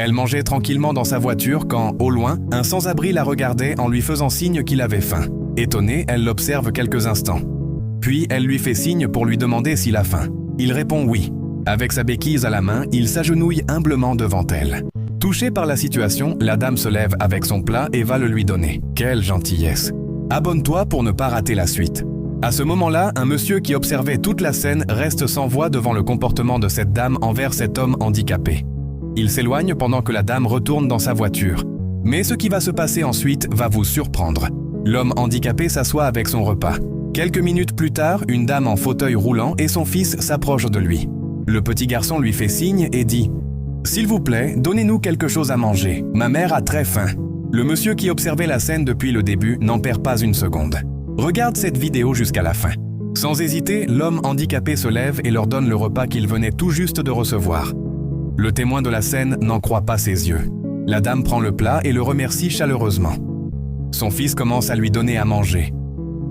Elle mangeait tranquillement dans sa voiture quand, au loin, un sans-abri la regardait en lui faisant signe qu'il avait faim. Étonnée, elle l'observe quelques instants. Puis, elle lui fait signe pour lui demander s'il a faim. Il répond oui. Avec sa béquise à la main, il s'agenouille humblement devant elle. Touchée par la situation, la dame se lève avec son plat et va le lui donner. Quelle gentillesse! Abonne-toi pour ne pas rater la suite. À ce moment-là, un monsieur qui observait toute la scène reste sans voix devant le comportement de cette dame envers cet homme handicapé. Il s'éloigne pendant que la dame retourne dans sa voiture. Mais ce qui va se passer ensuite va vous surprendre. L'homme handicapé s'assoit avec son repas. Quelques minutes plus tard, une dame en fauteuil roulant et son fils s'approchent de lui. Le petit garçon lui fait signe et dit « S'il vous plaît, donnez-nous quelque chose à manger. Ma mère a très faim. » Le monsieur qui observait la scène depuis le début n'en perd pas une seconde. Regarde cette vidéo jusqu'à la fin. Sans hésiter, l'homme handicapé se lève et leur donne le repas qu'il venait tout juste de recevoir. Le témoin de la scène n'en croit pas ses yeux. La dame prend le plat et le remercie chaleureusement. Son fils commence à lui donner à manger.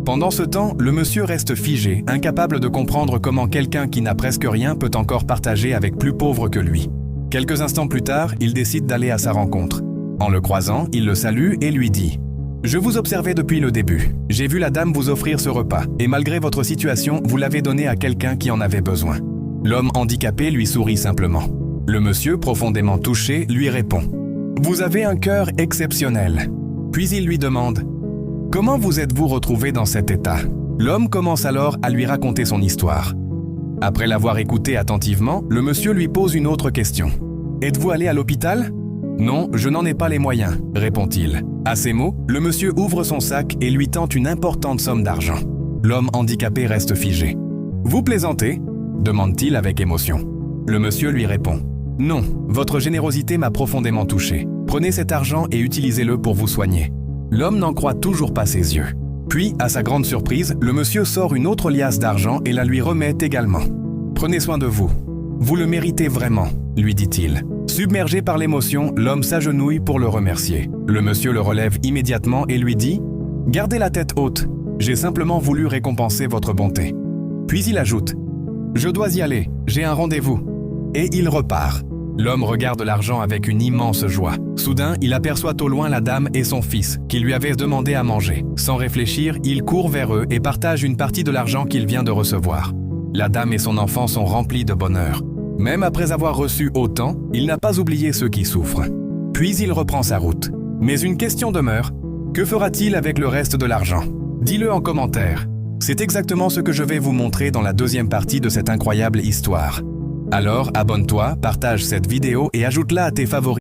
Pendant ce temps, le monsieur reste figé, incapable de comprendre comment quelqu'un qui n'a presque rien peut encore partager avec plus pauvre que lui. Quelques instants plus tard, il décide d'aller à sa rencontre. En le croisant, il le salue et lui dit « Je vous observais depuis le début. J'ai vu la dame vous offrir ce repas, et malgré votre situation, vous l'avez donné à quelqu'un qui en avait besoin. » L'homme handicapé lui sourit simplement. Le monsieur, profondément touché, lui répond « Vous avez un cœur exceptionnel. » Puis il lui demande « Comment vous êtes-vous retrouvé dans cet état ?» L'homme commence alors à lui raconter son histoire. Après l'avoir écouté attentivement, le monsieur lui pose une autre question. « Êtes-vous allé à l'hôpital ?»« Non, je n'en ai pas les moyens, » répond-il. À ces mots, le monsieur ouvre son sac et lui tend une importante somme d'argent. L'homme handicapé reste figé. « Vous plaisantez ?» demande-t-il avec émotion. Le monsieur lui répond « Non, votre générosité m'a profondément touché. Prenez cet argent et utilisez-le pour vous soigner. » L'homme n'en croit toujours pas ses yeux. Puis, à sa grande surprise, le monsieur sort une autre liasse d'argent et la lui remet également. « Prenez soin de vous. Vous le méritez vraiment, » lui dit-il. Submergé par l'émotion, l'homme s'agenouille pour le remercier. Le monsieur le relève immédiatement et lui dit « Gardez la tête haute. J'ai simplement voulu récompenser votre bonté. » Puis il ajoute « Je dois y aller, j'ai un rendez-vous. » Et il repart. L'homme regarde l'argent avec une immense joie. Soudain, il aperçoit au loin la dame et son fils, qui lui avaient demandé à manger. Sans réfléchir, il court vers eux et partage une partie de l'argent qu'il vient de recevoir. La dame et son enfant sont remplis de bonheur. Même après avoir reçu autant, il n'a pas oublié ceux qui souffrent. Puis il reprend sa route. Mais une question demeure. Que fera-t-il avec le reste de l'argent? Dis-le en commentaire. C'est exactement ce que je vais vous montrer dans la deuxième partie de cette incroyable histoire. Alors, abonne-toi, partage cette vidéo et ajoute-la à tes favoris.